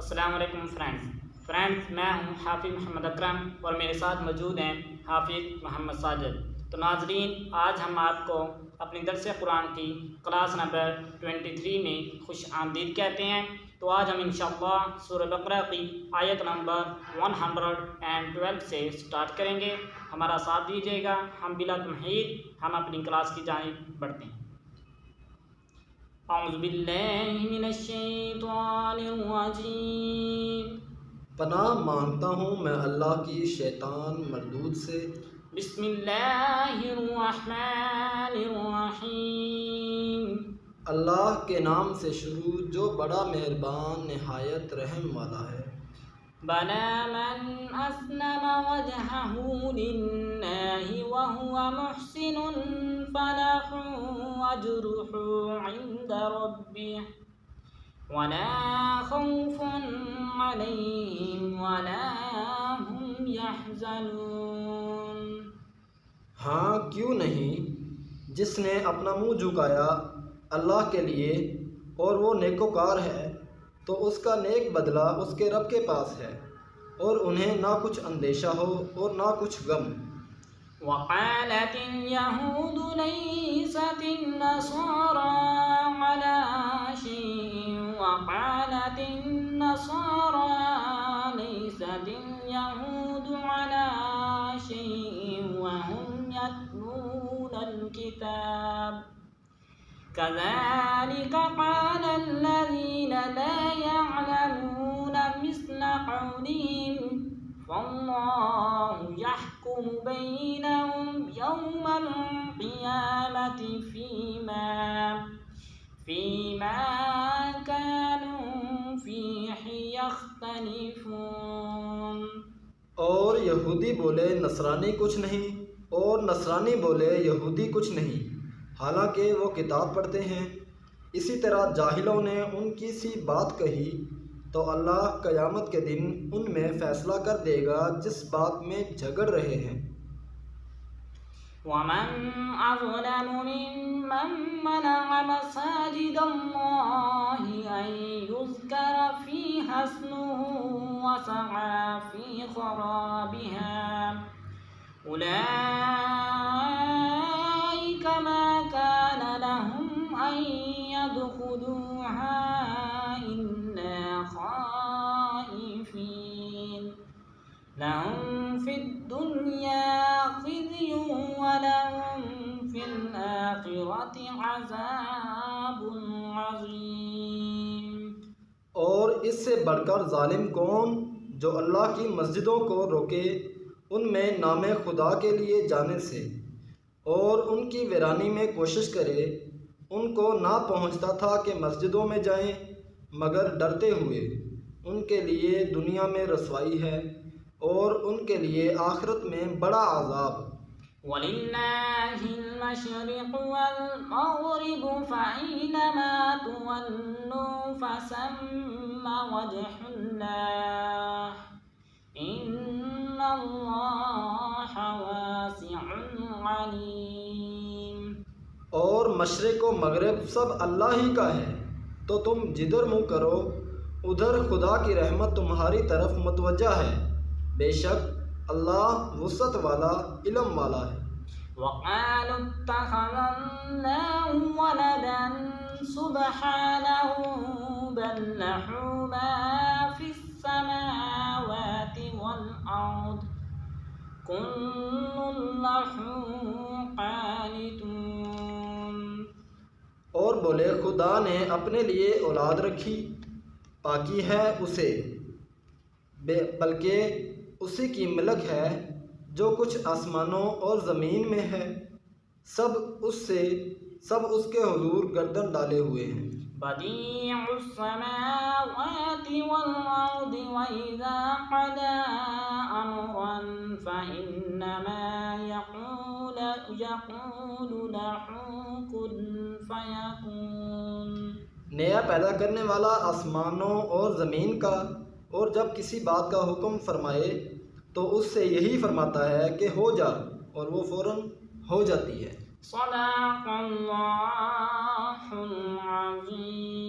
السلام علیکم فرینڈز میں ہوں حافظ محمد اکرم اور میرے ساتھ موجود ہیں حافظ محمد ساجد۔ تو ناظرین، آج ہم آپ کو اپنی درس قرآن کی کلاس نمبر 23 میں خوش آمدید کہتے ہیں۔ تو آج ہم انشاءاللہ سورہ بقرہ کی آیت نمبر 112 سے سٹارٹ کریں گے۔ ہمارا ساتھ دیجیے گا۔ ہم بلا تمہید ہم اپنی کلاس کی جانب بڑھتے ہیں۔ اعوذ باللہ من الشیطان الرجیم، پناہ مانگتا ہوں میں اللہ کی شیطان مردود سے۔ بسم اللہ الرحمن الرحیم، اللہ کے نام سے شروع جو بڑا مہربان نہایت رحم والا ہے۔ بلی من اسلم وجهه للہ وهو محسن فلہ اجرہ عند ربہ ولا خوف علیہم ولا هم يحزنون۔ ہاں کیوں نہیں، جس نے اپنا منہ جھکایا اللہ کے لیے اور وہ نیکوکار ہے تو اس کا نیک بدلہ اس کے رب کے پاس ہے، اور انہیں نہ کچھ اندیشہ ہو اور نہ کچھ غم۔ وقالت اليهود ليست النصارى على شيء وقالت النصارى ليست اليهود على شيء وهم يتلون الكتاب كذلك قال الذين لا يعلمون مثل قولهم فالله يحكم بينهم يوم القيامة فيما كانوا فيه يختلفون۔ اور یہودی بولے نصرانی کچھ نہیں، اور نصرانی بولے یہودی کچھ نہیں، حالانکہ وہ کتاب پڑھتے ہیں۔ اسی طرح جاہلوں نے ان کی سی بات کہی تو اللہ قیامت کے دن ان میں فیصلہ کر دے گا جس بات میں جھگڑ رہے ہیں۔ ومن أظلم ممن منع مساجد الله أن يذكر فيها اسمه وسعى في خرابها أولئك ما كان لهم أن يدخلوها إلا خائفين لهم في الدنيا خزي ولهم في الآخرة عذاب عظيم۔ اور اس سے بڑھ کر ظالم کون جو اللہ کی مسجدوں کو روکے ان میں نام خدا کے لیے جانے سے، اور ان کی ویرانی میں کوشش کرے۔ ان کو نہ پہنچتا تھا کہ مسجدوں میں جائیں مگر ڈرتے ہوئے۔ ان کے لیے دنیا میں رسوائی ہے اور ان کے لیے آخرت میں بڑا عذاب۔ وَلِلَّهِ الْمَشْرِقُ وَالْمَغْرِبُ فَأَيْنَمَا تُوَلُّوا فَثَمَّ وَجْهُ اللَّهِ إِنَّ اللَّهَ وَاسِعٌ عَلِيمٌ۔ اور مشرق و مغرب سب اللہ ہی کا ہے، تو تم جدھر منہ کرو ادھر خدا کی رحمت تمہاری طرف متوجہ ہے، بے شک اللہ وسعت والا علم والا ہے۔ وَقَالُوا اتَّخَذَ اللَّهُ وَلَدًا سُبْحَانَهُ بَل لَّهُ مَا فِي السَّمَاوَاتِ وَالْأَرْضِ كُلٌّ لَّهُ قَانِتُونَ۔ اور بولے خدا نے اپنے لیے اولاد رکھی، پاکی ہے اسے، بلکہ اسی کی ملک ہے جو کچھ آسمانوں اور زمین میں ہے، سب اس کے حضور گردن ڈالے ہوئے ہیں۔ بدیع السماوات والارض واذا قضى امرا فانما يقول له كن فيكون۔ نیا پیدا کرنے والا آسمانوں اور زمین کا، اور جب کسی بات کا حکم فرمائے تو اس سے یہی فرماتا ہے کہ ہو جا، اور وہ فوراً ہو جاتی ہے۔ صدق اللہ العظیم۔